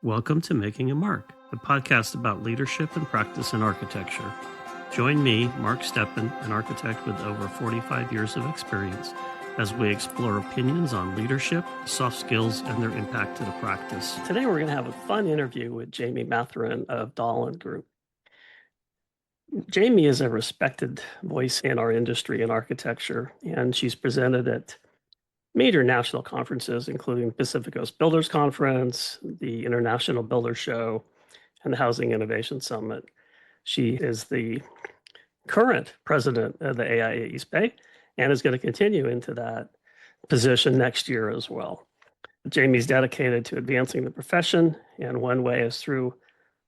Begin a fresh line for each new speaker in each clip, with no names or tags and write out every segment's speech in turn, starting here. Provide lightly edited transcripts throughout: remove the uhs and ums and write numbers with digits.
Welcome to Making a Mark, a podcast about leadership and practice in architecture. Join me, Mark Steppan, an architect with over 45 years of experience, as we explore opinions on leadership, soft skills, and their impact to the practice. Today, we're going to have a fun interview with Jaime Matheron of Dahlin Group. Jaime is a respected voice in our industry in architecture, and she's presented at major national conferences, including Pacific Coast Builders Conference, the International Builders Show, and the Housing Innovation Summit. She is the current president of the AIA East Bay and is going to continue into that position next year as well. Jaime's dedicated to advancing the profession, and one way is through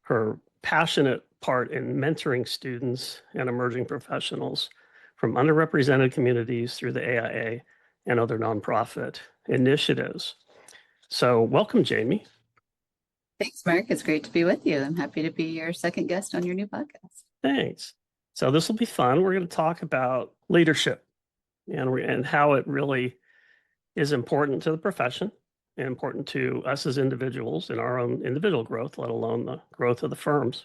her passionate part in mentoring students and emerging professionals from underrepresented communities through the AIA and other nonprofit initiatives. So welcome, Jaime.
Thanks, Mark. It's great to be with you. I'm happy to be your second guest on your new podcast.
Thanks. So this will be fun. We're going to talk about leadership and how it really is important to the profession and important to us as individuals in our own individual growth, let alone the growth of the firms.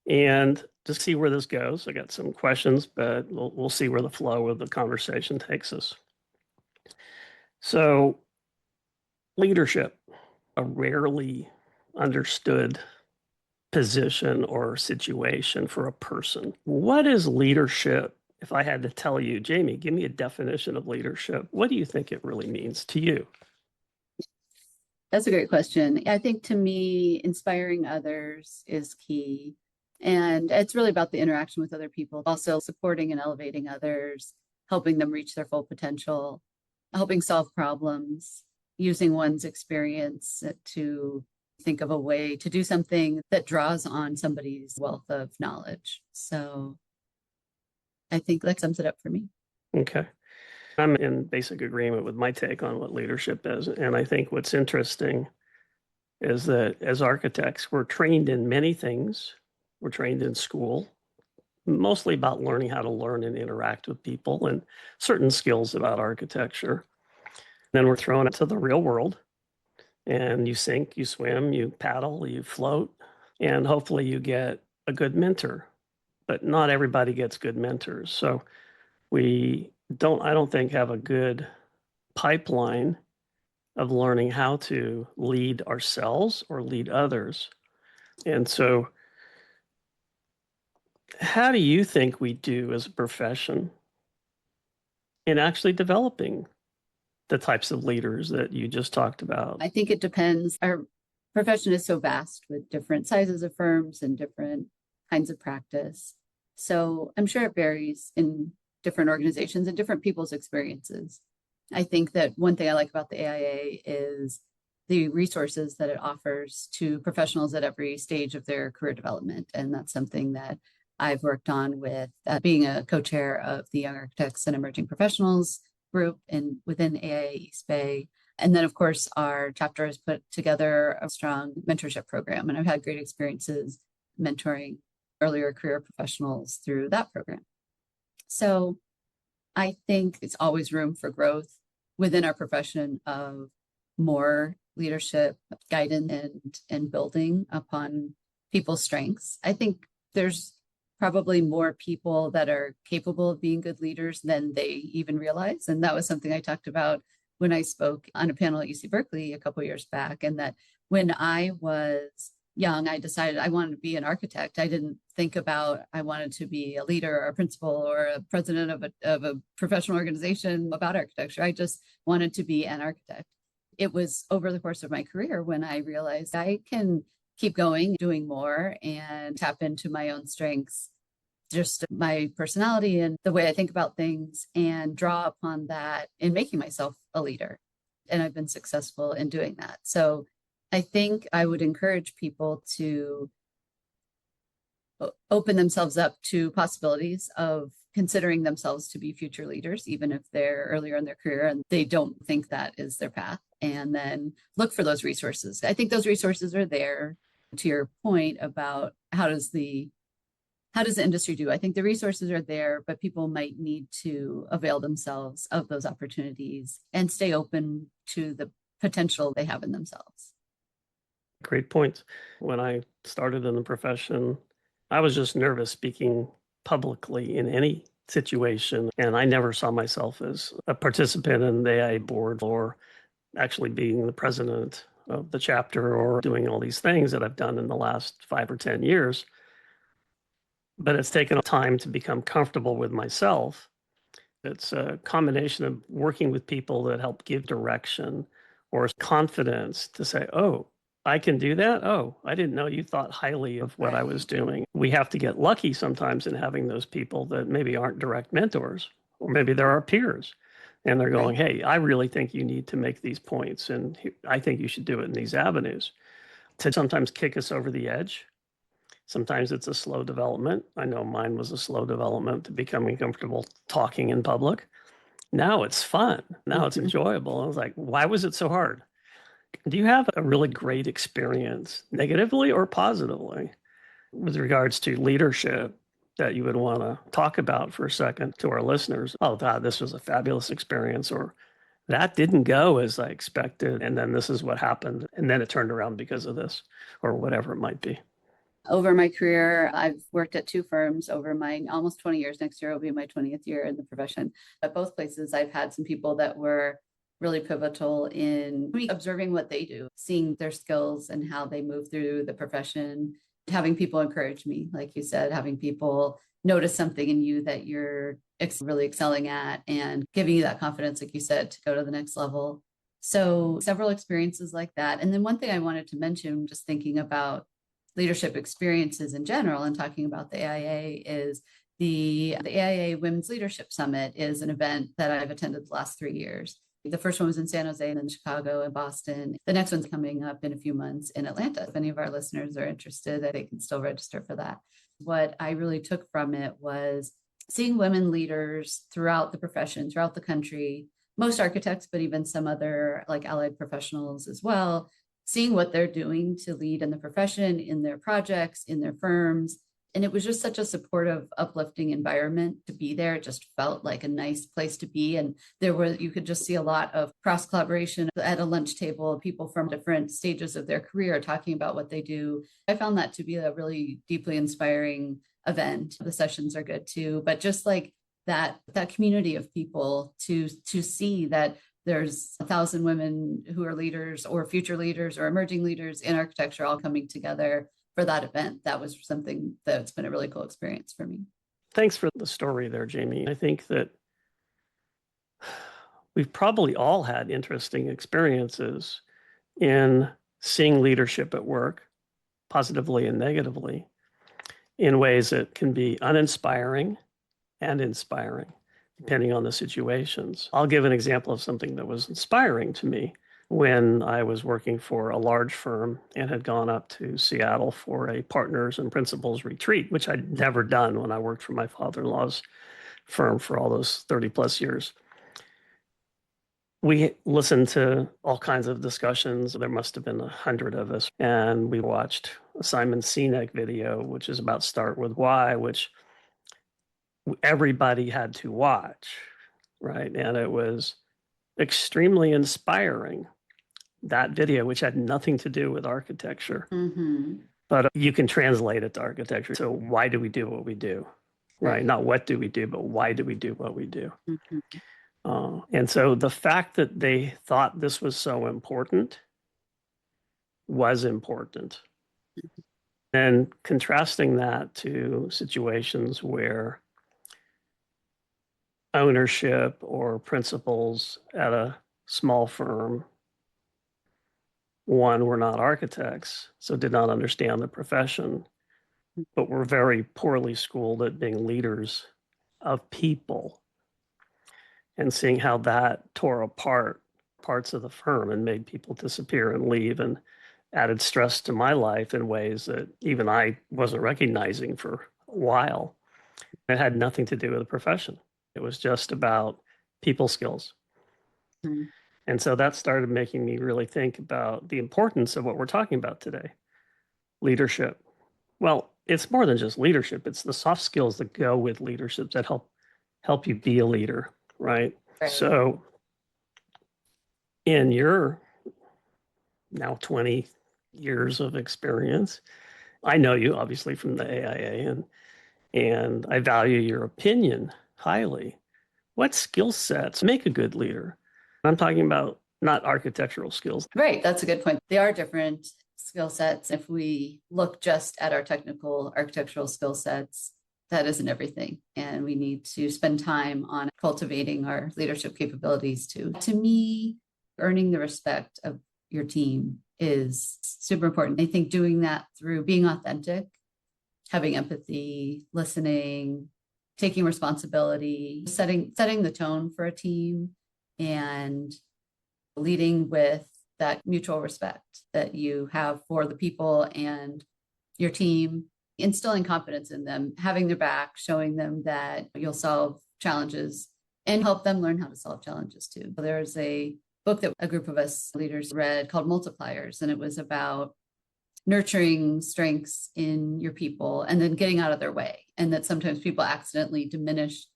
And just see where this goes. I got some questions, but we'll see where the flow of the conversation takes us. So leadership, a rarely understood position or situation for a person. What is leadership? If I had to tell you, Jaime, give me a definition of leadership. What do you think it really means to you?
That's a great question. I think to me, inspiring others is key. And it's really about the interaction with other people, also supporting and elevating others, helping them reach their full potential, helping solve problems, using one's experience to think of a way to do something that draws on somebody's wealth of knowledge. So I think that sums it up for me.
Okay. I'm in basic agreement with my take on what leadership is. And I think what's interesting is that as architects, we're trained in many things. We're trained in school, mostly about learning how to learn and interact with people and certain skills about architecture. Then we're thrown into the real world, and you sink, you swim, you paddle, you float, and hopefully you get a good mentor. But not everybody gets good mentors. So I don't think, have a good pipeline of learning how to lead ourselves or lead others. And so how do you think we do as a profession in actually developing the types of leaders that you just talked about?
I think it depends. Our profession is so vast with different sizes of firms and different kinds of practice. So I'm sure it varies in different organizations and different people's experiences. I think that one thing I like about the AIA is the resources that it offers to professionals at every stage of their career development. And that's something that I've worked on with being a co-chair of the Young Architects and Emerging Professionals group within AIA East Bay. And then, of course, our chapter has put together a strong mentorship program. And I've had great experiences mentoring earlier career professionals through that program. So I think it's always room for growth within our profession of more leadership, guidance, and building upon people's strengths. I think there's probably more people that are capable of being good leaders than they even realize. And that was something I talked about when I spoke on a panel at UC Berkeley a couple of years back. And that when I was young, I decided I wanted to be an architect. I didn't think about I wanted to be a leader or a principal or a president of a professional organization about architecture. I just wanted to be an architect. It was over the course of my career when I realized I can keep going, doing more, and tap into my own strengths, just my personality and the way I think about things, and draw upon that in making myself a leader. And I've been successful in doing that. So I think I would encourage people to open themselves up to possibilities of considering themselves to be future leaders, even if they're earlier in their career and they don't think that is their path, and then look for those resources. I think those resources are there. To your point about how does the industry do? I think the resources are there, but people might need to avail themselves of those opportunities and stay open to the potential they have in themselves.
Great point. When I started in the profession, I was just nervous speaking publicly in any situation, and I never saw myself as a participant in the AIA board or actually being the president of the chapter or doing all these things that I've done in the last 5 or 10 years. But it's taken time to become comfortable with myself. It's a combination of working with people that help give direction or confidence to say, oh, I can do that. Oh, I didn't know you thought highly of what I was doing. We have to get lucky sometimes in having those people that maybe aren't direct mentors, or maybe they're our peers. And they're going, hey, I really think you need to make these points. And I think you should do it in these avenues to sometimes kick us over the edge. Sometimes it's a slow development. I know mine was a slow development to becoming comfortable talking in public. Now it's fun. Now it's enjoyable. I was like, why was it so hard? Do you have a really great experience, negatively or positively, with regards to leadership that you would want to talk about for a second to our listeners? Oh, God, this was a fabulous experience, or that didn't go as I expected. And then this is what happened. And then it turned around because of this, or whatever it might be.
Over my career, I've worked at 2 firms over my almost 20 years. Next year will be my 20th year in the profession. At both places, I've had some people that were really pivotal in observing what they do, seeing their skills and how they move through the profession, having people encourage me, like you said, having people notice something in you that you're really excelling at and giving you that confidence, like you said, to go to the next level. So several experiences like that. And then one thing I wanted to mention, just thinking about leadership experiences in general and talking about the AIA is the AIA Women's Leadership Summit is an event that I've attended the last 3 years. The first one was in San Jose and then Chicago and Boston. The next one's coming up in a few months in Atlanta. If any of our listeners are interested, they can still register for that. What I really took from it was seeing women leaders throughout the profession, throughout the country, most architects, but even some other like allied professionals as well, seeing what they're doing to lead in the profession, in their projects, in their firms. And it was just such a supportive, uplifting environment to be there. It just felt like a nice place to be. And you could just see a lot of cross collaboration at a lunch table, people from different stages of their career talking about what they do. I found that to be a really deeply inspiring event. The sessions are good too, but just like that community of people to see that there's 1,000 women who are leaders or future leaders or emerging leaders in architecture all coming together for that event. That was something that's been a really cool experience for me.
Thanks for the story there, Jamie. I think that we've probably all had interesting experiences in seeing leadership at work, positively and negatively, in ways that can be uninspiring and inspiring, depending on the situations. I'll give an example of something that was inspiring to me when I was working for a large firm and had gone up to Seattle for a partners and principals retreat, which I'd never done when I worked for my father-in-law's firm for all those 30 plus years. We listened to all kinds of discussions. There must have been 100 of us. And we watched a Simon Sinek video, which is about Start With Why, which everybody had to watch, right? And it was extremely inspiring, that video, which had nothing to do with architecture. But you can translate it to architecture. So why do we do what we do? Right? Not what do we do, but why do we do what we do? And so the fact that they thought this was so important was important. And contrasting that to situations where ownership or principals at a small firm, one, were not architects, so did not understand the profession, but were very poorly schooled at being leaders of people, and seeing how that tore apart parts of the firm and made people disappear and leave and added stress to my life in ways that even I wasn't recognizing for a while. It had nothing to do with the profession. It was just about people skills. And so that started making me really think about the importance of what we're talking about today, leadership. Well, it's more than just leadership. It's the soft skills that go with leadership that help you be a leader, right? So in your now 20 years of experience. I know you obviously from the AIA, and I value your opinion highly. What skill sets make a good leader? I'm talking about not architectural skills.
Right, that's a good point. They are different skill sets. If we look just at our technical architectural skill sets, that isn't everything. And we need to spend time on cultivating our leadership capabilities too. To me, earning the respect of your team is super important. I think doing that through being authentic, having empathy, listening, taking responsibility, setting the tone for a team, and leading with that mutual respect that you have for the people and your team, instilling confidence in them, having their back, showing them that you'll solve challenges and help them learn how to solve challenges too. There's a book that a group of us leaders read called Multipliers, and it was about nurturing strengths in your people and then getting out of their way. And that sometimes people accidentally diminish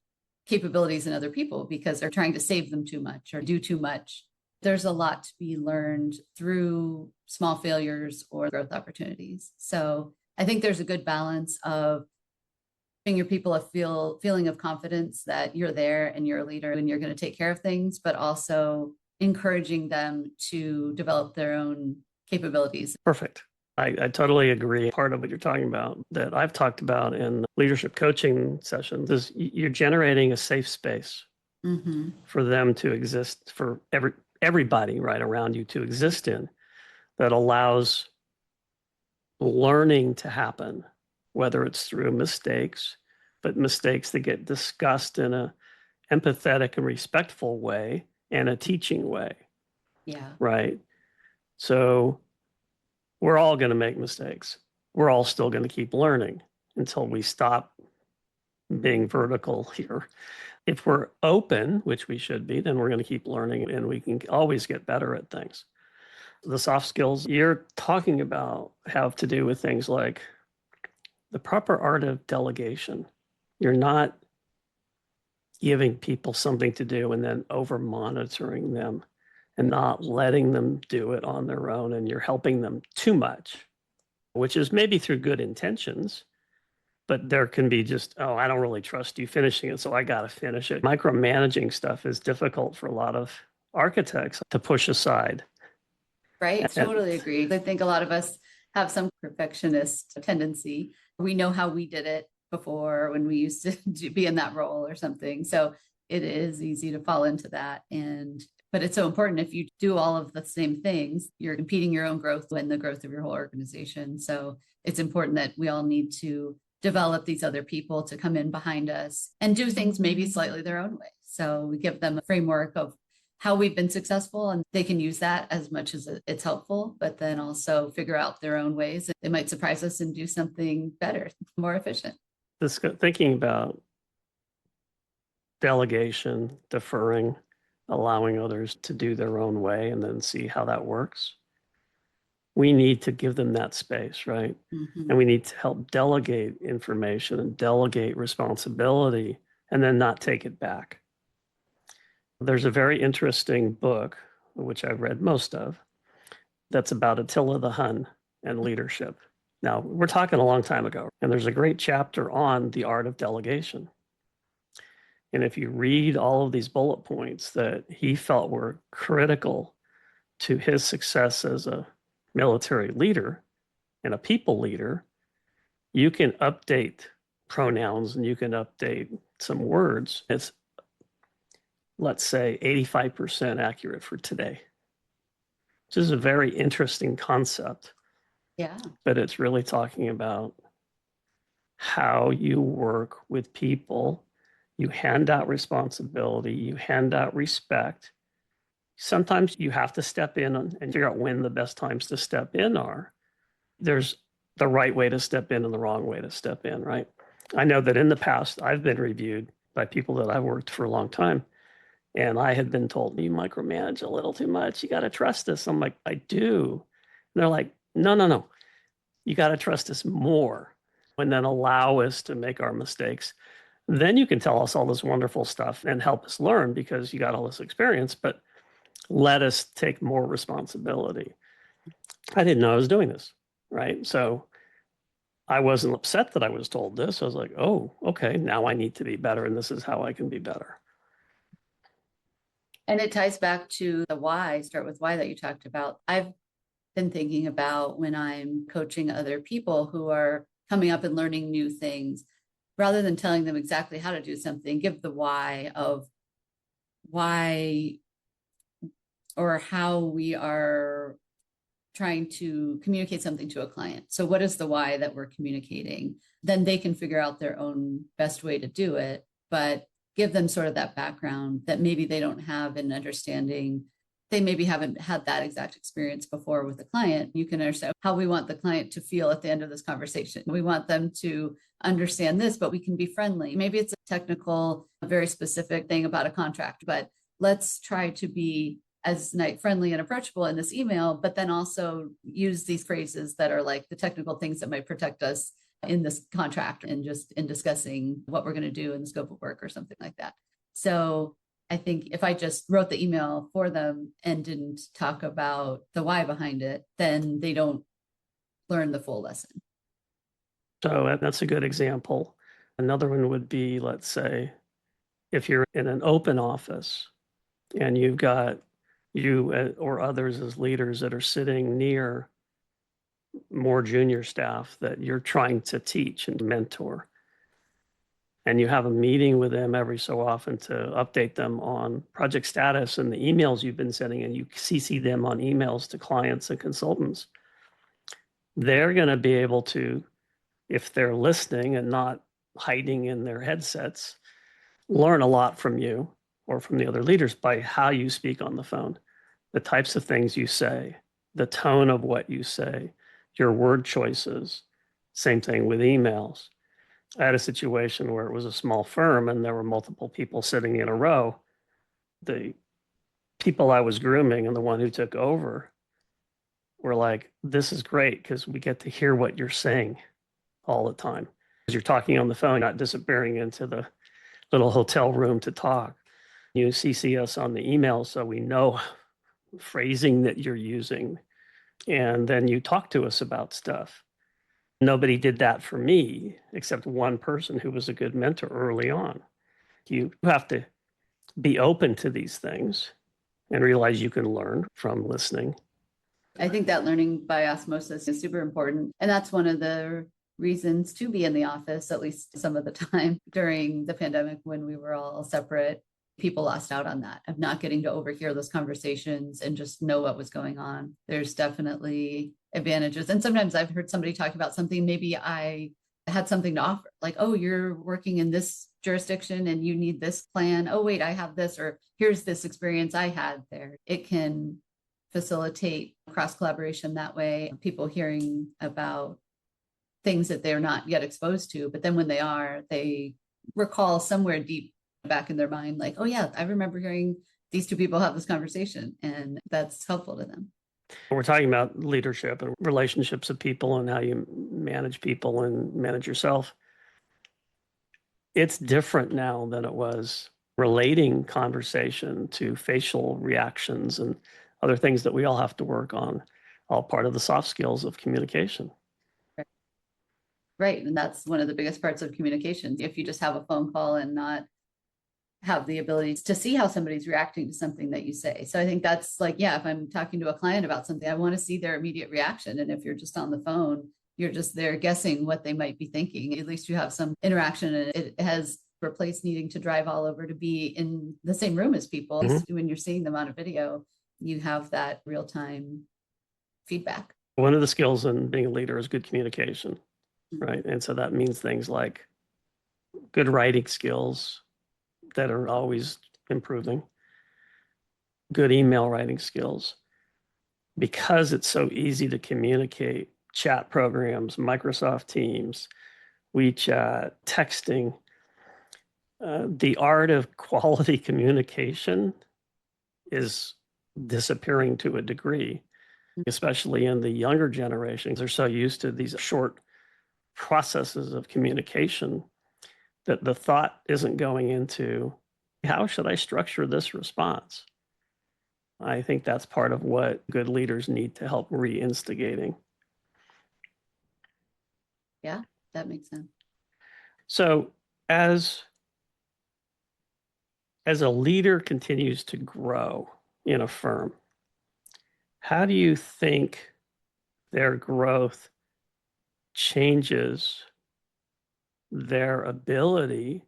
capabilities in other people because they're trying to save them too much or do too much. There's a lot to be learned through small failures or growth opportunities. So I think there's a good balance of giving your people a feeling of confidence that you're there and you're a leader and you're going to take care of things, but also encouraging them to develop their own capabilities.
Perfect. I totally agree. Part of what you're talking about that I've talked about in leadership coaching sessions is you're generating a safe space for them to exist, for everybody right around you to exist in, that allows learning to happen, whether it's through mistakes, but mistakes that get discussed in a empathetic and respectful way and a teaching way.
Yeah.
Right. So we're all going to make mistakes. We're all still going to keep learning until we stop being vertical here. If we're open, which we should be, then we're going to keep learning and we can always get better at things. The soft skills you're talking about have to do with things like the proper art of delegation. You're not giving people something to do and then over monitoring them and not letting them do it on their own, and you're helping them too much, which is maybe through good intentions, but there can be just, oh, I don't really trust you finishing it, so I got to finish it. Micromanaging stuff is difficult for a lot of architects to push aside.
Right. Totally agree. I think a lot of us have some perfectionist tendency. We know how we did it before when we used to be in that role or something. So it is easy to fall into that. But it's so important. If you do all of the same things, you're impeding your own growth and the growth of your whole organization. So it's important that we all need to develop these other people to come in behind us and do things maybe slightly their own way. So we give them a framework of how we've been successful, and they can use that as much as it's helpful, but then also figure out their own ways. They might surprise us and do something better, more efficient.
Thinking about delegation, deferring, allowing others to do their own way and then see how that works. We need to give them that space, right? And we need to help delegate information and delegate responsibility and then not take it back. There's a very interesting book, which I've read most of, that's about Attila the Hun and leadership. Now, we're talking a long time ago, and there's a great chapter on the art of delegation. And if you read all of these bullet points that he felt were critical to his success as a military leader and a people leader, you can update pronouns and you can update some words. It's, let's say, 85% accurate for today, which is a very interesting concept.
Yeah.
But it's really talking about how you work with people. You hand out responsibility, you hand out respect. Sometimes you have to step in and figure out when the best times to step in are. There's the right way to step in and the wrong way to step in, right? I know that in the past, I've been reviewed by people that I've worked for a long time, and I had been told, you micromanage a little too much. You got to trust us. I'm like, I do. And they're like, no. You got to trust us more, and then allow us to make our mistakes. Then you can tell us all this wonderful stuff and help us learn because you got all this experience, but let us take more responsibility. I didn't know I was doing this, right? So I wasn't upset that I was told this. I was like, oh, okay, now I need to be better, and this is how I can be better.
And it ties back to the why, start with why that you talked about. I've been thinking about when I'm coaching other people who are coming up and learning new things, rather than telling them exactly how to do something, give the why of why or how we are trying to communicate something to a client. So what is the why that we're communicating? Then they can figure out their own best way to do it, but give them sort of that background that maybe they don't have in understanding. They maybe haven't had that exact experience before with a client. You can understand how we want the client to feel at the end of this conversation. We want them to understand this, but we can be friendly. Maybe it's a technical, a very specific thing about a contract, but let's try to be as friendly and approachable in this email, but then also use these phrases that are like the technical things that might protect us in this contract and just in discussing what we're going to do in the scope of work or something like that. So I think if I just wrote the email for them and didn't talk about the why behind it, then they don't learn the full lesson.
So that's a good example. Another one would be, let's say, if you're in an open office and you've got you or others as leaders that are sitting near more junior staff that you're trying to teach and mentor, and you have a meeting with them every so often to update them on project status and the emails you've been sending, and you CC them on emails to clients and consultants, they're going to be able to, if they're listening and not hiding in their headsets, learn a lot from you or from the other leaders by how you speak on the phone, the types of things you say, the tone of what you say, your word choices. Same thing with emails. I had a situation where it was a small firm and there were multiple people sitting in a row. The people I was grooming and the one who took over were like, this is great because we get to hear what you're saying all the time. As you're talking on the phone, not disappearing into the little hotel room to talk. You CC us on the email so we know phrasing that you're using. And then you talk to us about stuff. Nobody did that for me except one person who was a good mentor early on. You have to be open to these things and realize you can learn from listening.
I think that learning by osmosis is super important. And that's one of the reasons to be in the office, at least some of the time during the pandemic when we were all separate. People lost out on that of not getting to overhear those conversations and just know what was going on. There's definitely advantages. And sometimes I've heard somebody talk about something, maybe I had something to offer, like, oh, you're working in this jurisdiction and you need this plan. Oh, wait, I have this, or here's this experience I had there. It can facilitate cross collaboration that way. People hearing about things that they're not yet exposed to, but then when they are, they recall somewhere deep back in their mind, like, oh yeah, I remember hearing these two people have this conversation, and that's helpful to them.
We're talking about leadership and relationships of people and how you manage people and manage yourself. It's different now than it was relating conversation to facial reactions and other things that we all have to work on, all part of the soft skills of communication.
Right. And that's one of the biggest parts of communication. If you just have a phone call and not have the ability to see how somebody's reacting to something that you say. So I think that's like, yeah, if I'm talking to a client about something, I want to see their immediate reaction. And if you're just on the phone, you're just there guessing what they might be thinking. At least you have some interaction, and it has replaced needing to drive all over to be in the same room as people.
Mhm.
When you're seeing them on a video, you have that real-time feedback.
One of the skills in being a leader is good communication, right? And so that means things like good writing skills that are always improving, good email writing skills, because it's so easy to communicate. Chat programs, Microsoft Teams, WeChat, texting, the art of quality communication is disappearing to a degree, especially in the younger generations. They're so used to these short processes of communication that the thought isn't going into how should I structure this response? I think that's part of what good leaders need to help re-instigating.
Yeah, that makes sense.
So as a leader continues to grow in a firm, how do you think their growth changes their ability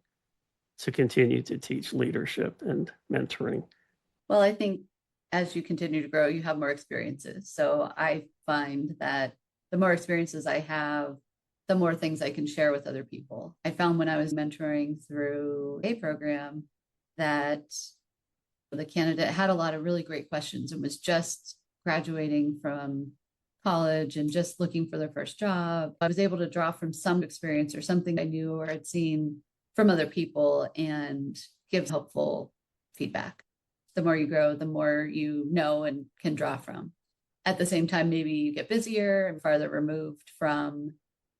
to continue to teach leadership and mentoring?
Well, I think as you continue to grow, you have more experiences. So I find that the more experiences I have, the more things I can share with other people. I found when I was mentoring through a program that the candidate had a lot of really great questions and was just graduating from college and just looking for their first job. I was able to draw from some experience or something I knew or had seen from other people and give helpful feedback. The more you grow, the more you know and can draw from. At the same time, maybe you get busier and farther removed from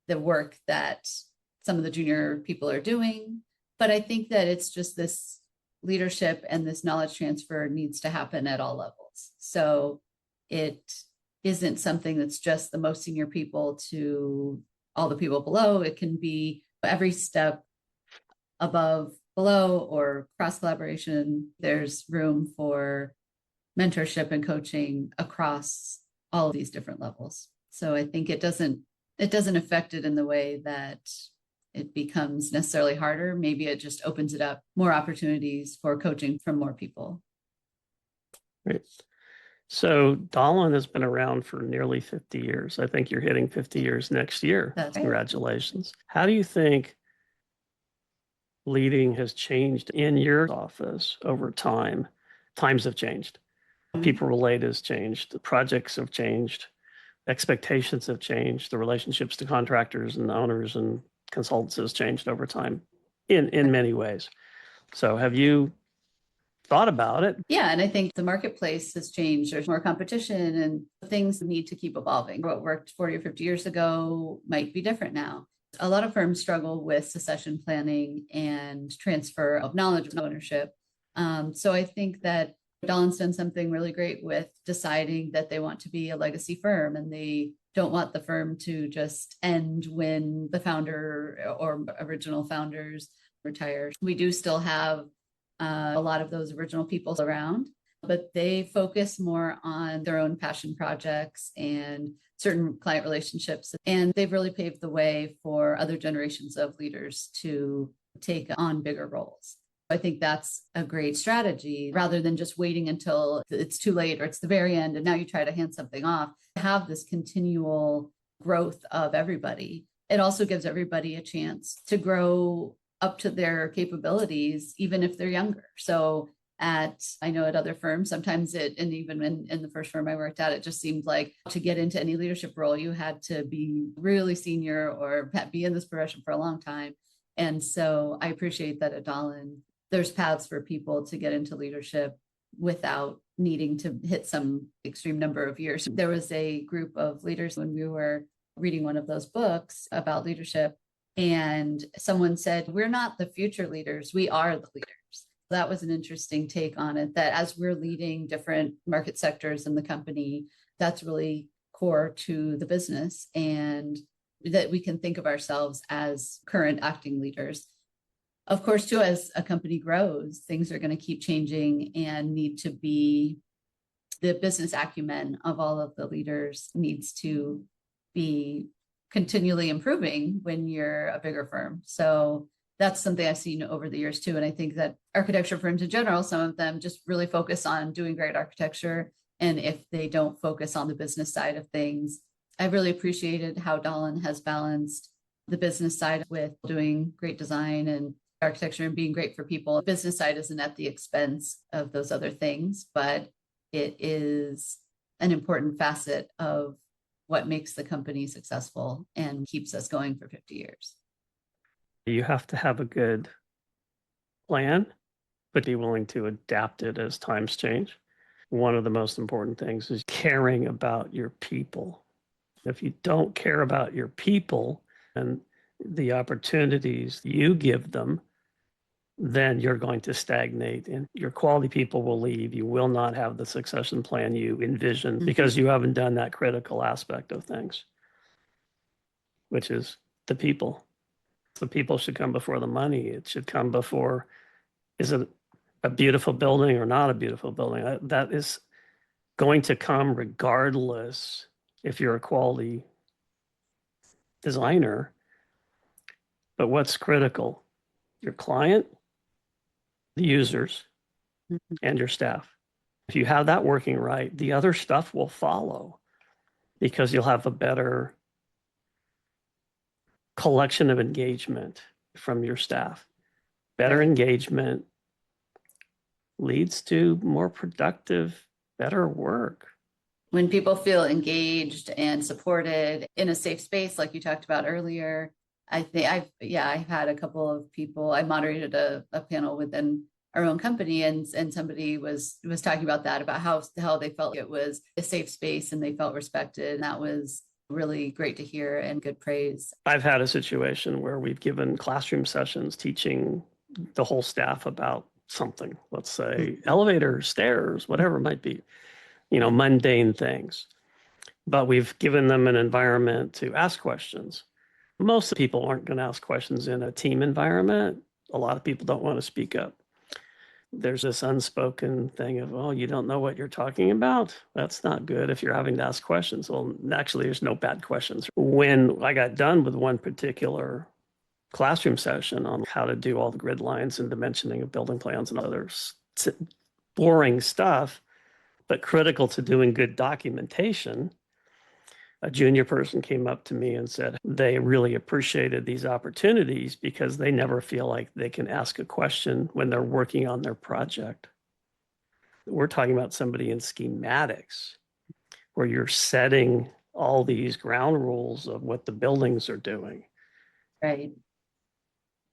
the work that some of the junior people are doing. But I think that it's just this leadership and this knowledge transfer needs to happen at all levels. So it isn't something that's just the most senior people to all the people below. It can be every step above, below, or cross collaboration. There's room for mentorship and coaching across all of these different levels. So I think it doesn't affect it in the way that it becomes necessarily harder. Maybe it just opens it up more opportunities for coaching from more people.
Right. So Dahlin has been around for nearly 50 years. I think you're hitting 50 years next year.
That's right.
Congratulations. How do you think leading has changed in your office over time? Times have changed. People relate has changed. The projects have changed. Expectations have changed. The relationships to contractors and owners and consultants has changed over time in many ways. So have you thought about it?
Yeah, and I think the marketplace has changed. There's more competition and things need to keep evolving. What worked 40 or 50 years ago might be different now. A lot of firms struggle with succession planning and transfer of knowledge and ownership. So I think that Dahlin's done something really great with deciding that they want to be a legacy firm and they don't want the firm to just end when the founder or original founders retire. We do still have a lot of those original people around, but they focus more on their own passion projects and certain client relationships. And they've really paved the way for other generations of leaders to take on bigger roles. I think that's a great strategy rather than just waiting until it's too late or it's the very end and now you try to hand something off. Have this continual growth of everybody. It also gives everybody a chance to grow up to their capabilities, even if they're younger. So I know at other firms, sometimes and even in the first firm I worked at, it just seemed like to get into any leadership role, you had to be really senior or be in this profession for a long time. And so I appreciate that at Dahlin, there's paths for people to get into leadership without needing to hit some extreme number of years. There was a group of leaders when we were reading one of those books about leadership, and someone said, we're not the future leaders, we are the leaders. That was an interesting take on it, that as we're leading different market sectors in the company, that's really core to the business, and that we can think of ourselves as current acting leaders. Of course, too, as a company grows, things are going to keep changing and need to be the business acumen of all of the leaders needs to be continually improving when you're a bigger firm. So that's something I've seen over the years too. And I think that architecture firms in general, some of them just really focus on doing great architecture. And if they don't focus on the business side of things, I really appreciated how Dahlin has balanced the business side with doing great design and architecture and being great for people. The business side isn't at the expense of those other things, but it is an important facet of what makes the company successful and keeps us going for 50 years.
You have to have a good plan, but be willing to adapt it as times change. One of the most important things is caring about your people. If you don't care about your people and the opportunities you give them, then you're going to stagnate and your quality people will leave. You will not have the succession plan you envision because you haven't done that critical aspect of things, which is the people. The people should come before the money. It should come before, is it a beautiful building or not a beautiful building? That is going to come regardless if you're a quality designer. But what's critical? Your client, the users, and your staff. If you have that working right, the other stuff will follow because you'll have a better collection of engagement from your staff. Better engagement leads to more productive, better work.
When people feel engaged and supported in a safe space, like you talked about earlier, I think I've had a couple of people. I moderated a panel within our own company, and somebody was talking about that, about how they felt it was a safe space and they felt respected. And that was really great to hear and good praise.
I've had a situation where we've given classroom sessions teaching the whole staff about something, let's say elevators, stairs, whatever it might be, mundane things. But we've given them an environment to ask questions. Most people aren't going to ask questions in a team environment. A lot of people don't want to speak up. There's this unspoken thing of, oh, you don't know what you're talking about? That's not good if you're having to ask questions. Well, actually, there's no bad questions. When I got done with one particular classroom session on how to do all the grid lines and dimensioning of building plans and other boring stuff, but critical to doing good documentation, a junior person came up to me and said they really appreciated these opportunities because they never feel like they can ask a question when they're working on their project. We're talking about somebody in schematics where you're setting all these ground rules of what the buildings are doing.
Right.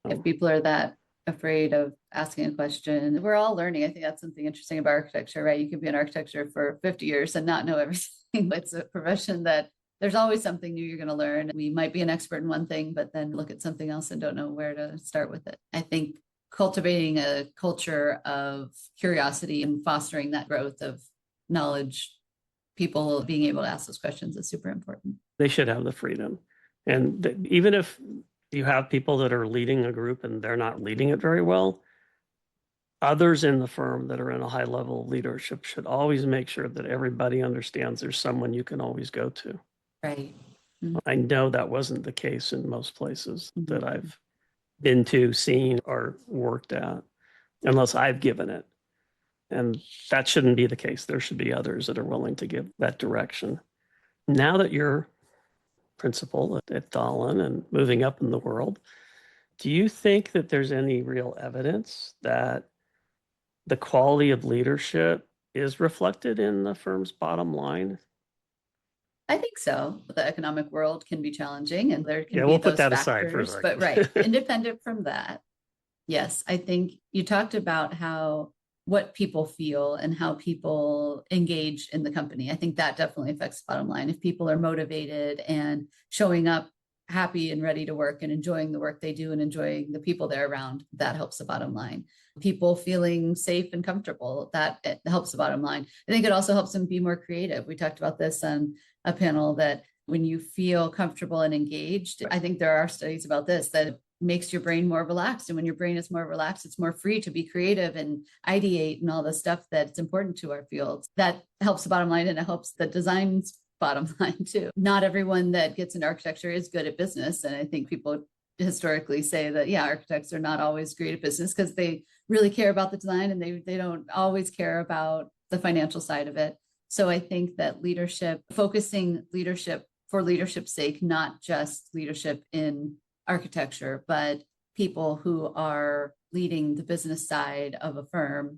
If people are that afraid of asking a question, we're all learning. I think that's something interesting about architecture, right? You could be in architecture for 50 years and not know everything. It's a profession that there's always something new you're going to learn. We might be an expert in one thing, but then look at something else and don't know where to start with it. I think cultivating a culture of curiosity and fostering that growth of knowledge, people being able to ask those questions is super important.
They should have the freedom. And even if you have people that are leading a group and they're not leading it very well, others in the firm that are in a high level of leadership should always make sure that everybody understands there's someone you can always go to.
Right.
I know that wasn't the case in most places that I've been to, seen, or worked at, unless I've given it. And that shouldn't be the case. There should be others that are willing to give that direction. Now that you're principal at Dahlin and moving up in the world, do you think that there's any real evidence that the quality of leadership is reflected in the firm's bottom line?
I think so. The economic world can be challenging and there can be
we'll put
those
that
factors,
aside for a second.
But right, independent from that. Yes, I think you talked about what people feel and how people engage in the company. I think that definitely affects the bottom line. If people are motivated and showing up happy and ready to work and enjoying the work they do and enjoying the people they're around, that helps the bottom line. People feeling safe and comfortable, that helps the bottom line. I think it also helps them be more creative. We talked about this on a panel that when you feel comfortable and engaged, I think there are studies about this, that makes your brain more relaxed. And when your brain is more relaxed, it's more free to be creative and ideate and all the stuff that's important to our fields. That helps the bottom line and it helps the design's bottom line too. Not everyone that gets into architecture is good at business. And I think people historically say that, yeah, architects are not always great at business because they really care about the design and they don't always care about the financial side of it. So I think that leadership, focusing leadership for leadership's sake, not just leadership in architecture, but people who are leading the business side of a firm,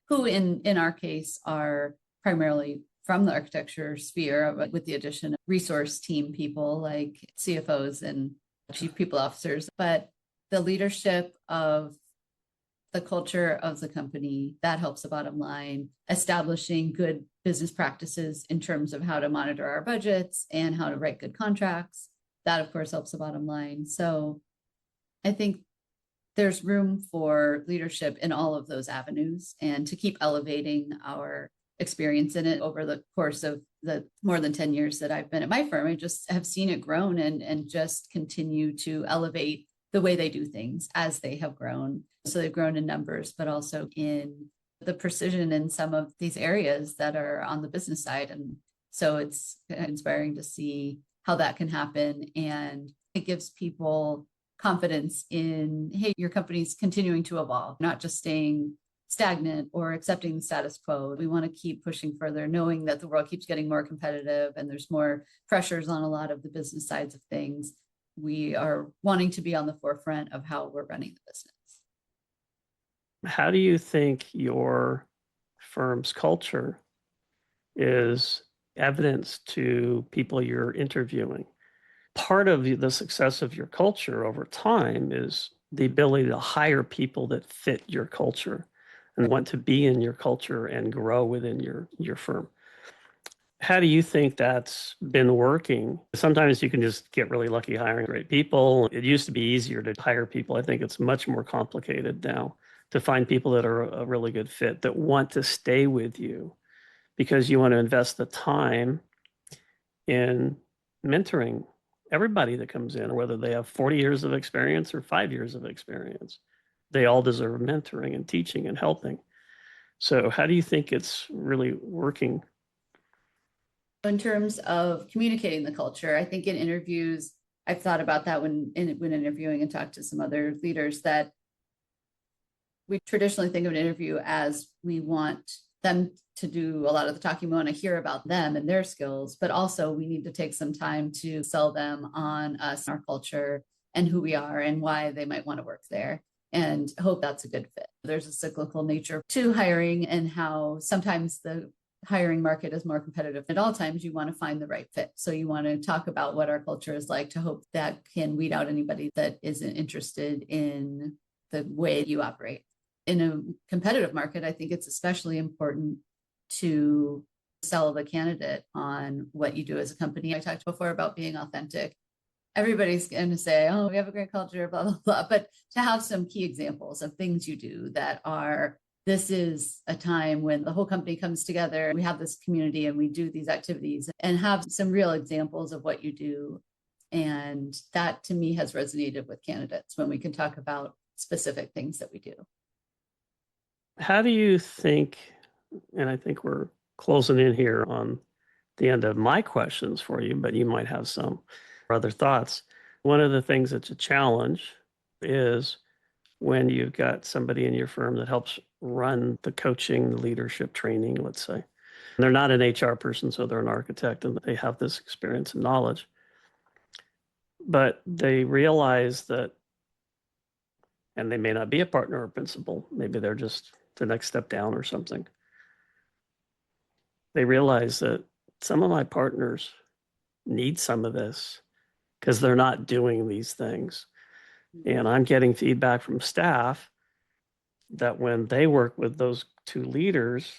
who in our case are primarily from the architecture sphere, with the addition of resource team people like CFOs and chief people officers, but the leadership of the culture of the company, that helps the bottom line. Establishing good business practices in terms of how to monitor our budgets and how to write good contracts, that of course helps the bottom line. So I think there's room for leadership in all of those avenues and to keep elevating our experience in it over the course of the more than 10 years that I've been at my firm. I just have seen it grown and just continue to elevate the way they do things as they have grown. So they've grown in numbers, but also in the precision in some of these areas that are on the business side. And so it's inspiring to see how that can happen. And it gives people confidence in, hey, your company's continuing to evolve, not just staying stagnant or accepting the status quo. We want to keep pushing further, knowing that the world keeps getting more competitive and there's more pressures on a lot of the business sides of things. We are wanting to be on the forefront of how we're running the business.
How do you think your firm's culture is evidence to people you're interviewing? Part of the success of your culture over time is the ability to hire people that fit your culture and want to be in your culture and grow within your firm. How do you think that's been working? Sometimes you can just get really lucky hiring great people. It used to be easier to hire people. I think it's much more complicated now to find people that are a really good fit, that want to stay with you because you want to invest the time in mentoring everybody that comes in, whether they have 40 years of experience or 5 years of experience. They all deserve mentoring and teaching and helping. So how do you think it's really working?
In terms of communicating the culture, I think in interviews, I've thought about that when interviewing and talked to some other leaders, that we traditionally think of an interview as we want them to do a lot of the talking. We want to hear about them and their skills, but also we need to take some time to sell them on us, our culture, and who we are and why they might want to work there, and hope that's a good fit. There's a cyclical nature to hiring and how sometimes the hiring market is more competitive. At all times, you want to find the right fit. So you want to talk about what our culture is like to hope that can weed out anybody that isn't interested in the way you operate. In a competitive market, I think it's especially important to sell the candidate on what you do as a company. I talked before about being authentic. Everybody's going to say, oh, we have a great culture, blah, blah, blah. But to have some key examples of things you do that are, this is a time when the whole company comes together, we have this community and we do these activities, and have some real examples of what you do. And that to me has resonated with candidates when we can talk about specific things that we do.
How do you think, and I think we're closing in here on the end of my questions for you, but you might have some other thoughts. One of the things that's a challenge is when you've got somebody in your firm that helps run the coaching, the leadership training, let's say. They're not an HR person, so they're an architect and they have this experience and knowledge. But they realize that, and they may not be a partner or principal, maybe they're just the next step down or something. They realize that some of my partners need some of this because they're not doing these things. And I'm getting feedback from staff that when they work with those two leaders,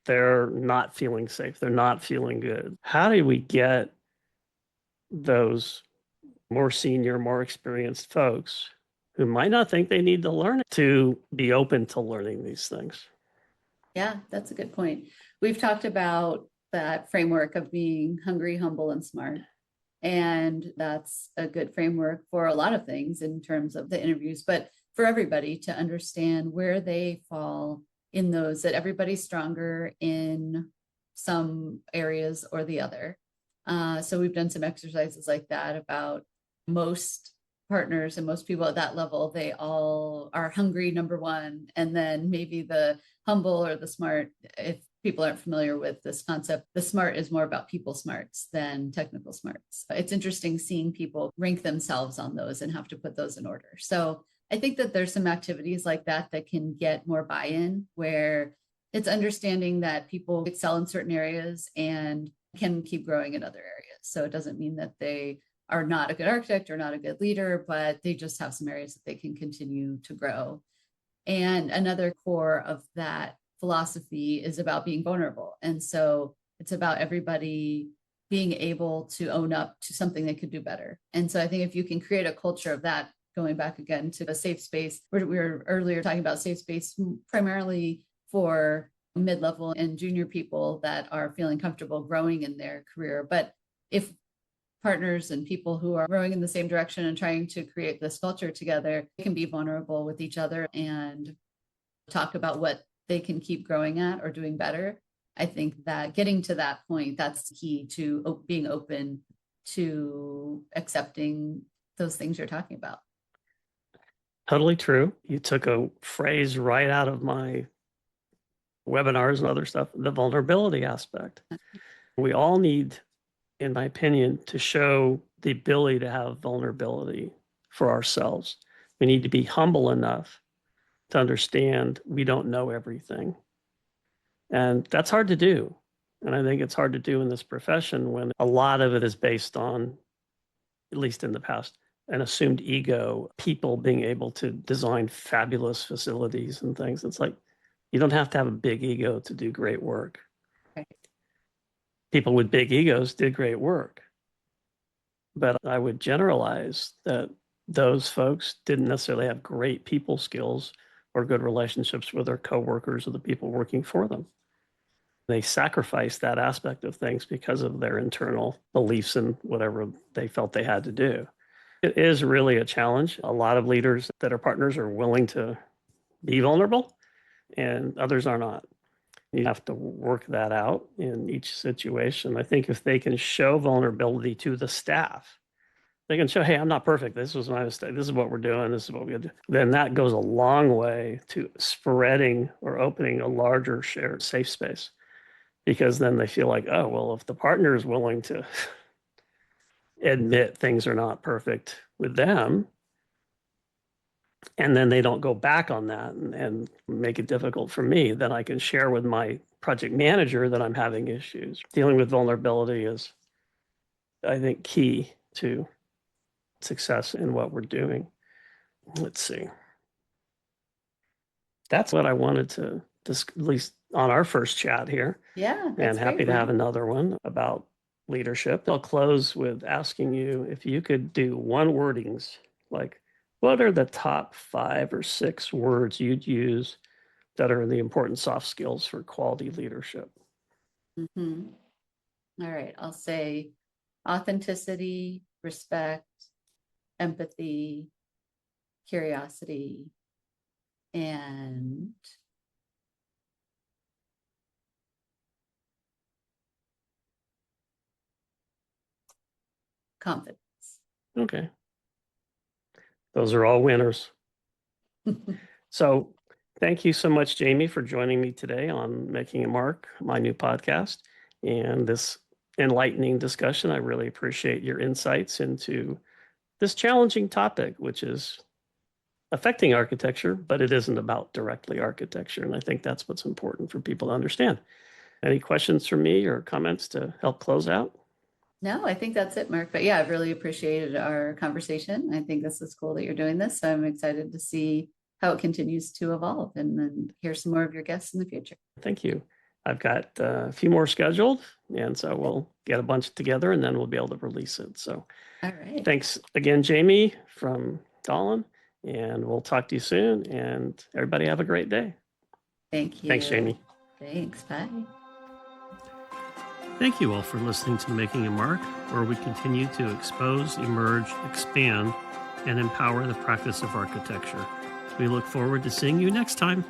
they're not feeling safe. They're not feeling good. How do we get those more senior, more experienced folks who might not think they need to learn it to be open to learning these things?
Yeah, that's a good point. We've talked about that framework of being hungry, humble, and smart. And that's a good framework for a lot of things in terms of the interviews, but for everybody to understand where they fall in those, that everybody's stronger in some areas or the other. So we've done some exercises like that about most partners and most people at that level, they all are hungry, number one, and then maybe the humble or the smart. If people aren't familiar with this concept, the smart is more about people smarts than technical smarts. It's interesting seeing people rank themselves on those and have to put those in order. So I think that there's some activities like that that can get more buy-in, where it's understanding that people excel in certain areas and can keep growing in other areas. So it doesn't mean that they are not a good architect or not a good leader, but they just have some areas that they can continue to grow. And another core of that philosophy is about being vulnerable. And so it's about everybody being able to own up to something they could do better. And so I think if you can create a culture of that going back again to a safe space. We were earlier talking about safe space primarily for mid-level and junior people that are feeling comfortable growing in their career. But if partners and people who are rowing in the same direction and trying to create this culture together, they can be vulnerable with each other and talk about what they can keep growing at or doing better. I think that getting to that point, that's key to being open to accepting those things you're talking about.
Totally true. You took a phrase right out of my webinars and other stuff, the vulnerability aspect. We all need, in my opinion, to show the ability to have vulnerability for ourselves. We need to be humble enough to understand we don't know everything. And that's hard to do. And I think it's hard to do in this profession when a lot of it is based on, at least in the past, an assumed ego, people being able to design fabulous facilities and things. It's like, you don't have to have a big ego to do great work.
Right.
People with big egos did great work. But I would generalize that those folks didn't necessarily have great people skills or good relationships with their coworkers or the people working for them. They sacrificed that aspect of things because of their internal beliefs and whatever they felt they had to do. It is really a challenge. A lot of leaders that are partners are willing to be vulnerable, and others are not. You have to work that out in each situation. I think if they can show vulnerability to the staff, they can show, hey, I'm not perfect. This was my mistake. This is what we're doing. This is what we do. Then that goes a long way to spreading or opening a larger shared safe space, because then they feel like, oh, well, if the partner is willing to admit things are not perfect with them, and then they don't go back on that and make it difficult for me, then I can share with my project manager that I'm having issues. Dealing with vulnerability is, I think, key to success in what we're doing. Let's see. That's what I wanted to at least on our first chat here.
Yeah.
And happy to have another one about leadership. I'll close with asking you if you could do one wordings, like what are the top 5 or 6 words you'd use that are the important soft skills for quality leadership?
Mm-hmm. All right. I'll say authenticity, respect, empathy, curiosity, and confidence.
Okay. Those are all winners. So thank you so much, Jaime, for joining me today on Making a Mark, my new podcast, and this enlightening discussion. I really appreciate your insights into this challenging topic, which is affecting architecture, but it isn't about directly architecture. And I think that's what's important for people to understand. Any questions from me or comments to help close out?
No, I think that's it, Mark. But yeah, I've really appreciated our conversation. I think this is cool that you're doing this. So I'm excited to see how it continues to evolve and then hear some more of your guests in the future.
Thank you. I've got a few more scheduled, and so we'll get a bunch together and then we'll be able to release it. So
all right.
Thanks again, Jaime from Dahlin, and we'll talk to you soon. And everybody have a great day.
Thank you.
Thanks, Jaime.
Thanks. Bye.
Thank you all for listening to Making a Mark, where we continue to expose, emerge, expand, and empower the practice of architecture. We look forward to seeing you next time.